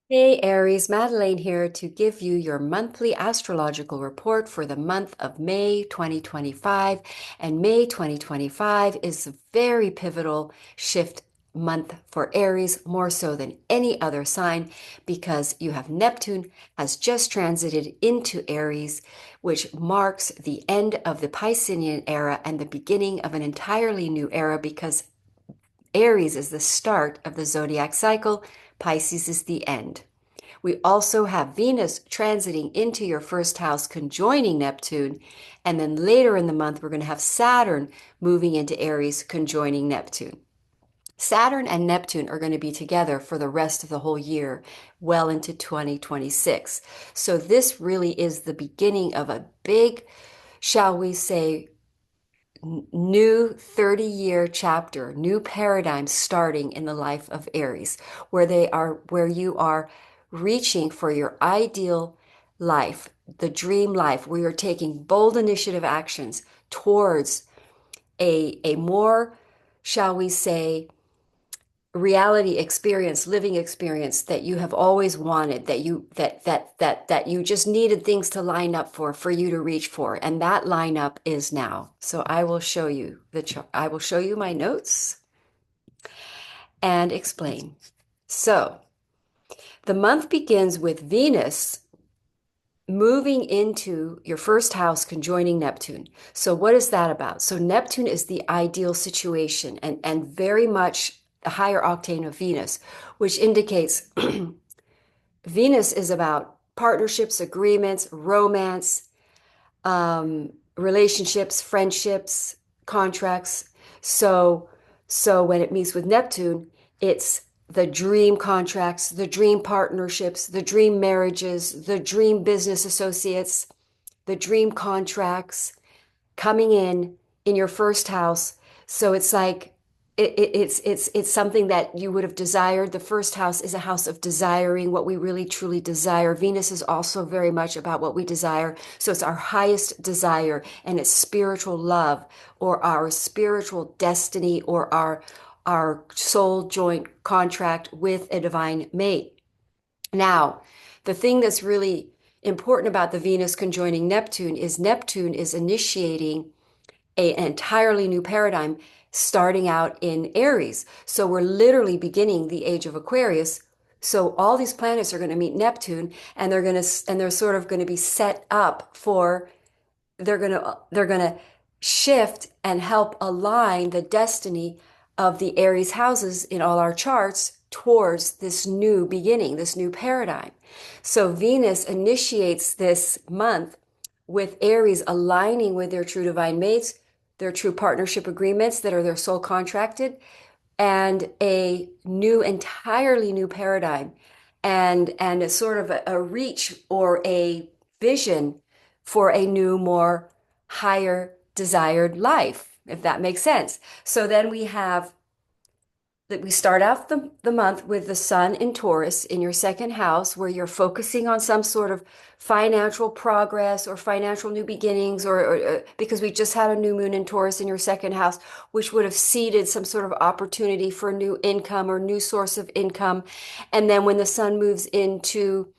Hey Aries, Madeline here to give you your monthly astrological report for the month of May 2025. And May 2025 is a very pivotal shift month for Aries, more so than any other sign, because you have Neptune has just transited into Aries, which marks the end of the Piscean era and the beginning of an entirely new era because Aries is the start of the zodiac cycle, Pisces is the end. We also have Venus transiting into your first house, conjoining Neptune. And then later in the month, we're going to have Saturn moving into Aries, conjoining Neptune. Saturn and Neptune are going to be together for the rest of the whole year, well into 2026. So this really is the beginning of a big, shall we say, new 30-year chapter, new paradigm starting in the life of Aries, where you are reaching for your ideal life, the dream life, where you're taking bold initiative actions towards a more, shall we say, reality experience, living experience that you have always wanted, that you just needed things to line up for you to reach for, and that lineup is now. So I will show you I will show you my notes and explain. So the month begins with Venus moving into your first house, conjoining Neptune. So what is that about? So Neptune is the ideal situation and very much a higher octane of Venus, which indicates Venus is about partnerships, agreements, romance, relationships, friendships, contracts. So, so when it meets with Neptune, it's the dream contracts, the dream partnerships, the dream marriages, the dream business associates, the dream contracts coming in your first house. So it's like it's something that you would have desired. The first house is a house of desiring what we really truly desire. Venus is also very much about what we desire. So it's our highest desire and it's spiritual love or our spiritual destiny or our soul joint contract with a divine mate. Now, the thing that's really important about the Venus conjoining Neptune is initiating an entirely new paradigm starting out in Aries. So we're literally beginning the age of Aquarius. So all these planets are going to meet Neptune and they're sort of going to be set up for they're going to shift and help align the destiny of the Aries houses in all our charts towards this new beginning, this new paradigm. So Venus initiates this month with Aries aligning with their true divine mates, their true partnership agreements that are their soul contracted, and a new, entirely new paradigm, and it's sort of a reach or a vision for a new, more higher desired life, if that makes sense. So then we have that we start out the month with the sun in Taurus in your second house, where you're focusing on some sort of financial progress or financial new beginnings, or because we just had a new moon in Taurus in your second house, which would have seeded some sort of opportunity for new income or new source of income. And then when the sun moves into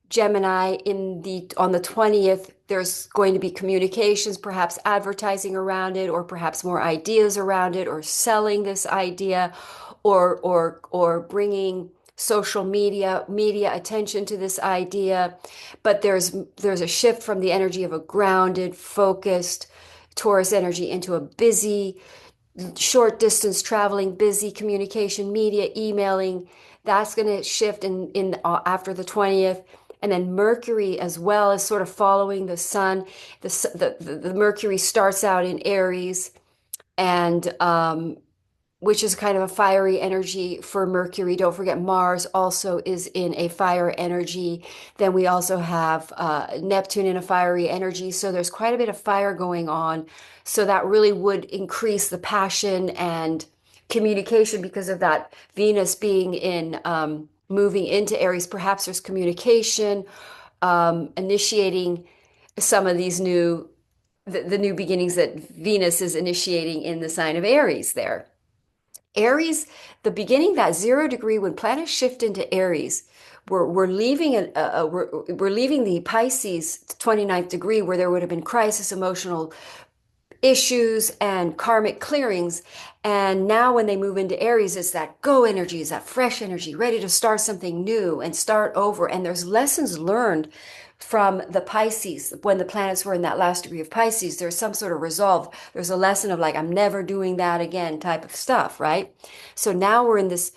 Gemini on the 20th, there's going to be communications, perhaps advertising around it, or perhaps more ideas around it, or selling this idea, or bringing social media attention to this idea. But there's a shift from the energy of a grounded, focused Taurus energy into a busy, short distance traveling, busy communication, media, emailing. That's going to shift in after the 20th. And then Mercury as well is sort of following the sun. The Mercury starts out in Aries and which is kind of a fiery energy for Mercury. Don't forget Mars also is in a fire energy. Then we also have Neptune in a fiery energy. So there's quite a bit of fire going on. So that really would increase the passion and communication because of that Venus being in moving into Aries. Perhaps there's communication, initiating some of these the new beginnings that Venus is initiating in the sign of Aries there. Aries, the beginning, that 0 degree, when planets shift into Aries, we're leaving we're leaving the Pisces 29th degree where there would have been crisis, emotional issues and karmic clearings. And now when they move into Aries, it's that go energy, is that fresh energy, ready to start something new and start over. And there's lessons learned from the Pisces. When the planets were in that last degree of Pisces, there's some sort of resolve. There's a lesson of like, I'm never doing that again type of stuff, right? So now we're in this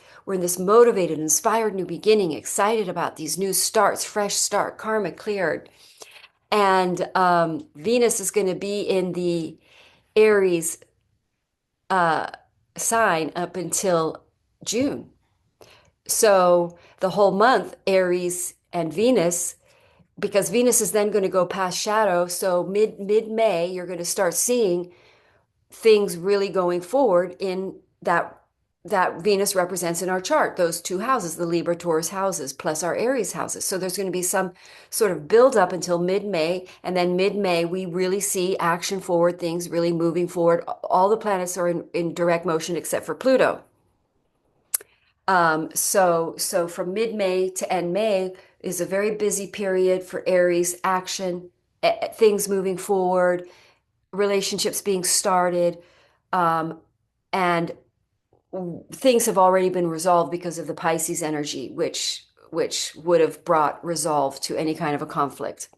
motivated, inspired new beginning, excited about these new starts, fresh start, karma cleared. And Venus is going to be in the Aries uh, sign up until June. So the whole month, Aries and Venus, because Venus is then going to go past shadow. So mid May, you're going to start seeing things really going forward in that Venus represents in our chart, those two houses, the Libra Taurus houses, plus our Aries houses. So there's going to be some sort of build up until mid-May. And then mid-May, we really see action forward, things really moving forward. All the planets are in direct motion except for Pluto. So from mid-May to end May is a very busy period for Aries, action, things moving forward, relationships being started, um, and things have already been resolved because of the Pisces energy, which would have brought resolve to any kind of a conflict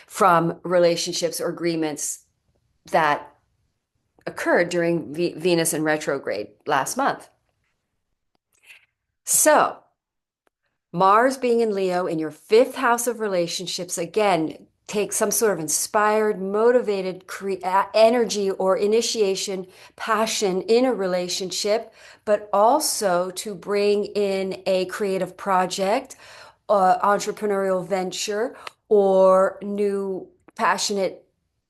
from relationships or agreements that occurred during Venus in retrograde last month. So Mars being in Leo in your fifth house of relationships, again, take some sort of inspired, motivated energy or initiation, passion in a relationship, but also to bring in a creative project, entrepreneurial venture, or new passionate,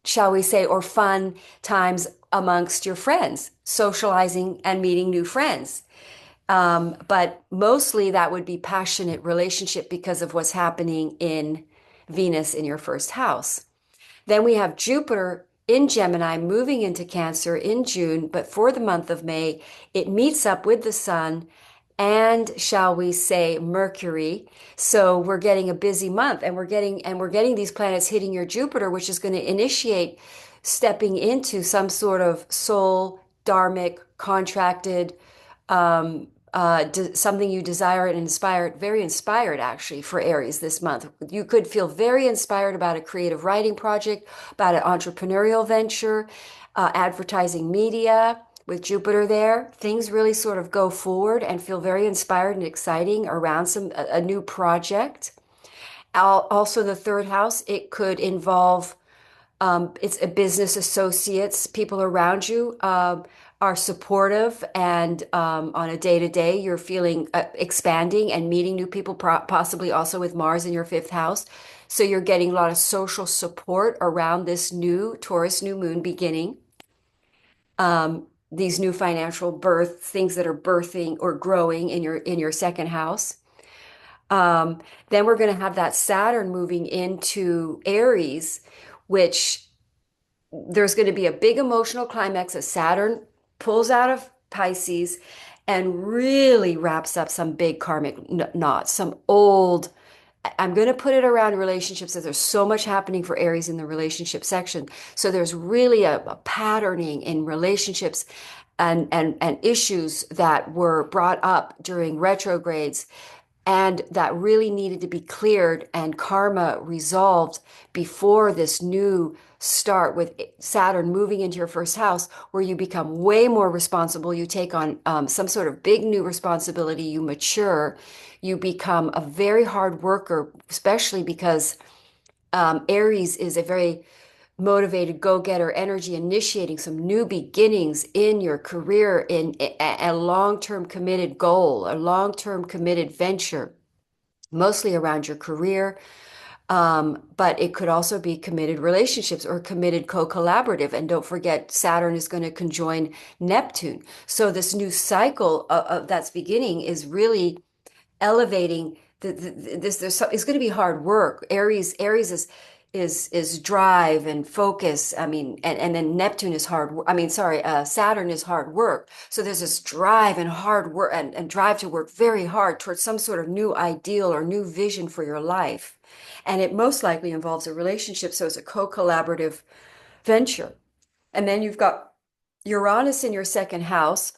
shall we say, or fun times amongst your friends, socializing and meeting new friends. But mostly that would be passionate relationship because of what's happening in Venus in your first house. Then we have Jupiter in Gemini moving into Cancer in June, but for the month of May, it meets up with the Sun and shall we say Mercury. So we're getting a busy month and we're getting these planets hitting your Jupiter, which is going to initiate stepping into some sort of soul, dharmic, contracted something you desire and inspired, very inspired actually for Aries this month. You could feel very inspired about a creative writing project, about an entrepreneurial venture, advertising media with Jupiter there. Things really sort of go forward and feel very inspired and exciting around a new project. Also, the third house, it could involve it's a business associates, people around you are supportive, and on a day to day, you're feeling expanding and meeting new people, possibly also with Mars in your fifth house. So you're getting a lot of social support around this new Taurus new moon beginning. These new financial birth things that are birthing or growing in your second house. Then we're going to have that Saturn moving into Aries, which there's going to be a big emotional climax as Saturn pulls out of Pisces and really wraps up some big karmic knots, some old. I'm going to put it around relationships as there's so much happening for Aries in the relationship section. So there's really a patterning in relationships and issues that were brought up during retrogrades and that really needed to be cleared and karma resolved before this new start with Saturn moving into your first house, where you become way more responsible. You take on some sort of big new responsibility. You mature. You become a very hard worker, especially because Aries is a very motivated go-getter energy, initiating some new beginnings in your career, in a long-term committed goal, a long-term committed venture, mostly around your career. But it could also be committed relationships or committed co-collaborative. And don't forget, Saturn is going to conjoin Neptune. So this new cycle that's beginning is really elevating it's going to be hard work. Aries is is drive and focus. I mean, and then Neptune is hard. I mean, sorry, Saturn is hard work. So there's this drive and hard work and drive to work very hard towards some sort of new ideal or new vision for your life. And it most likely involves a relationship. So it's a co-collaborative venture. And then you've got Uranus in your second house,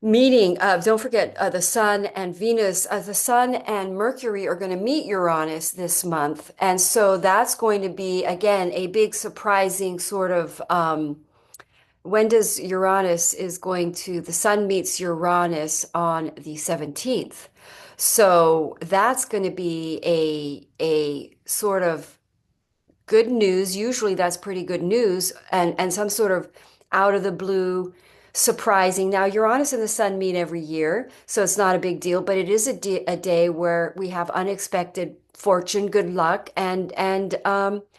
meeting. Don't forget the Sun and Venus. The Sun and Mercury are going to meet Uranus this month. And so that's going to be, again, a big surprising sort of when does Uranus is going to, the Sun meets Uranus on the 17th. So that's going to be a sort of good news. Usually that's pretty good news and some sort of out of the blue surprising. Now, Uranus and the Sun meet every year, so it's not a big deal, but it is a day where we have unexpected fortune, good luck, and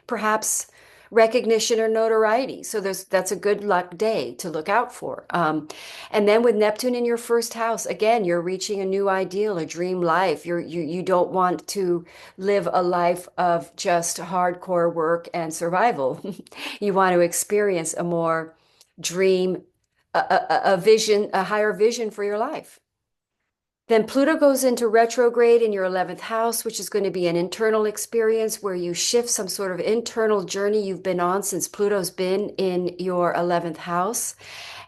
perhaps recognition or notoriety. So that's a good luck day to look out for. And then with Neptune in your first house, again, you're reaching a new ideal, a dream life. You don't want to live a life of just hardcore work and survival. You want to experience a more dream, a vision, a higher vision for your life. Then Pluto goes into retrograde in your 11th house, which is going to be an internal experience where you shift some sort of internal journey you've been on since Pluto's been in your 11th house.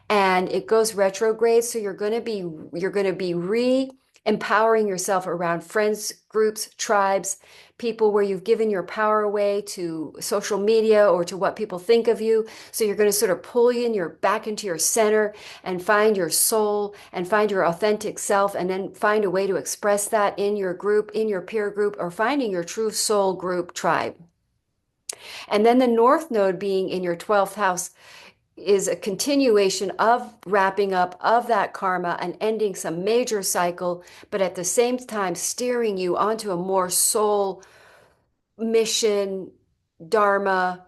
And it goes retrograde, so you're going to be re-empowering yourself around friends, groups, tribes, people where you've given your power away to social media or to what people think of you. So you're going to sort of pull you in your back into your center and find your soul and find your authentic self, and then find a way to express that in your group, in your peer group, or finding your true soul group tribe. And then the North Node being in your 12th house is a continuation of wrapping up of that karma and ending some major cycle, but at the same time steering you onto a more soul mission, dharma.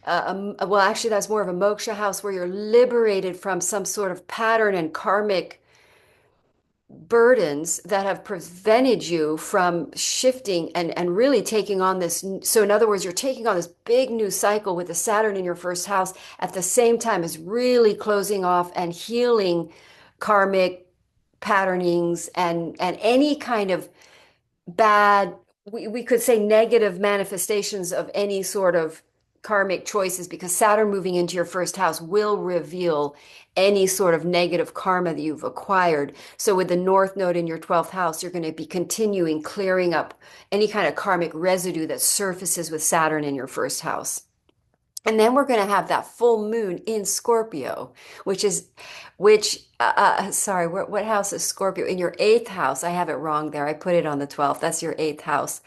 Well, actually, that's more of a moksha house where you're liberated from some sort of pattern and karmic burdens that have prevented you from shifting and really taking on this. So, in other words, you're taking on this big new cycle with the Saturn in your first house at the same time as really closing off and healing karmic patternings and any kind of bad, we could say negative manifestations of any sort of karmic choices, because Saturn moving into your first house will reveal any sort of negative karma that you've acquired. So with the North Node in your 12th house, you're going to be continuing clearing up any kind of karmic residue that surfaces with Saturn in your first house. And then we're going to have that full moon in Scorpio, sorry, what house is Scorpio? In your eighth house. I have it wrong there. I put it on the 12th. That's your eighth house.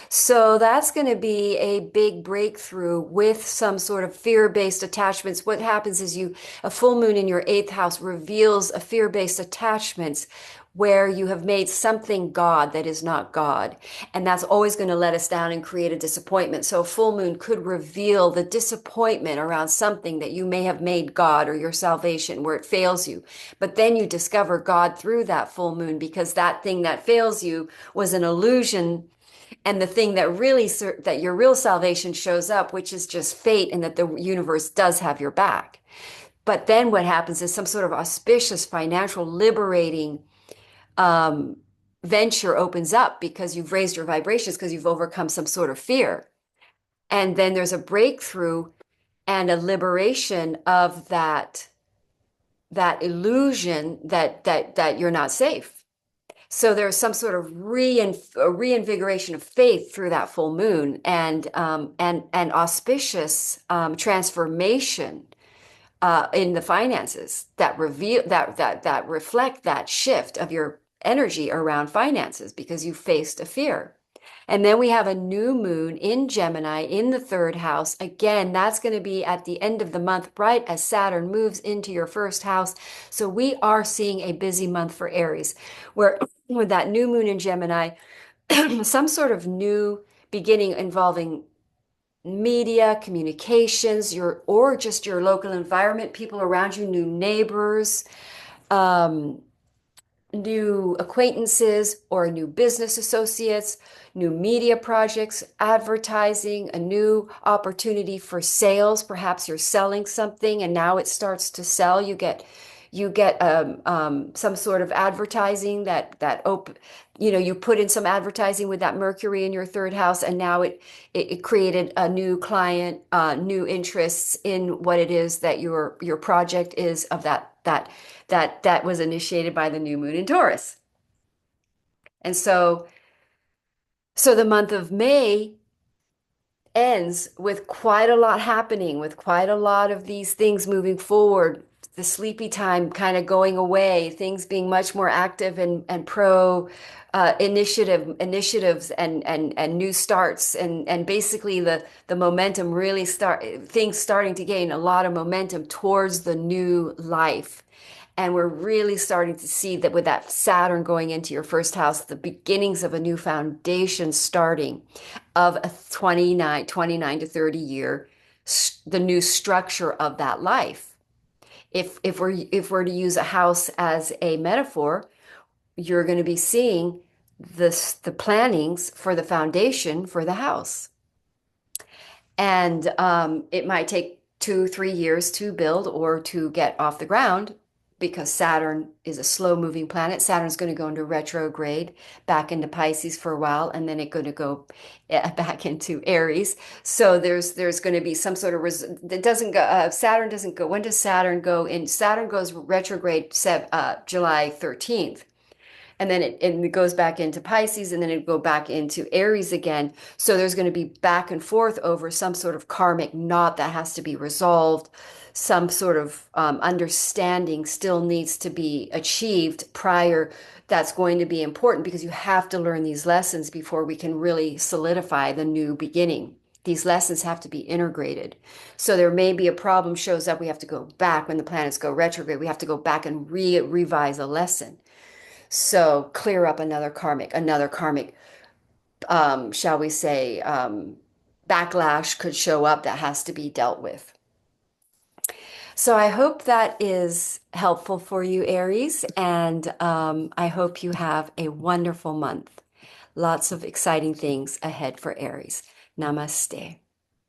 So that's going to be a big breakthrough with some sort of fear-based attachments. What happens is a full moon in your eighth house reveals a fear-based attachments where you have made something God that is not God. And that's always going to let us down and create a disappointment. So a full moon could reveal the disappointment around something that you may have made God or your salvation where it fails you. But then you discover God through that full moon, because that thing that fails you was an illusion. And the thing that really, that your real salvation shows up, which is just fate, and that the universe does have your back. But then what happens is some sort of auspicious, financial, liberating venture opens up because you've raised your vibrations, because you've overcome some sort of fear. And then there's a breakthrough and a liberation of that illusion that you're not safe. So there's some sort of reinvigoration of faith through that full moon, and auspicious transformation in the finances that reveal that reflect that shift of your energy around finances, because you faced a fear. And then we have a new moon in Gemini in the third house. Again, that's going to be at the end of the month, right as Saturn moves into your first house. So we are seeing a busy month for Aries, where with that new moon in Gemini, some sort of new beginning involving media, communications, or just your local environment, people around you, new neighbors, um, new acquaintances or new business associates, new media projects, advertising, a new opportunity for sales. Perhaps you're selling something and now it starts to sell. You get some sort of advertising you put in some advertising with that Mercury in your third house, and now it created a new client, new interests in what it is that your project is of that was initiated by the new moon in Taurus. And so the month of May ends with quite a lot happening, with quite a lot of these things moving forward, the sleepy time kind of going away, things being much more active and pro initiatives and new starts and basically the momentum really things starting to gain a lot of momentum towards the new life. And we're really starting to see that with that Saturn going into your first house, the beginnings of a new foundation starting of a 29 to 30 year, the new structure of that life. If we're to use a house as a metaphor, you're going to be seeing the plannings for the foundation for the house. And it might take 2, 3 years to build or to get off the ground because Saturn is a slow moving planet. Saturn's going to go into retrograde back into Pisces for a while, and then it's going to go back into Aries. So there's going to be some sort of that doesn't go. Saturn doesn't go. When does Saturn go in? Saturn goes retrograde July 13th. And it goes back into Pisces, and then it go back into Aries again. So there's going to be back and forth over some sort of karmic knot that has to be resolved. Some sort of understanding still needs to be achieved prior. That's going to be important because you have to learn these lessons before we can really solidify the new beginning. These lessons have to be integrated. So there may be a problem shows up. We have to go back when the planets go retrograde. We have to go back and revise a lesson. So clear up another karmic, shall we say, backlash could show up that has to be dealt with. So I hope that is helpful for you, Aries, and I hope you have a wonderful month. Lots of exciting things ahead for Aries. Namaste.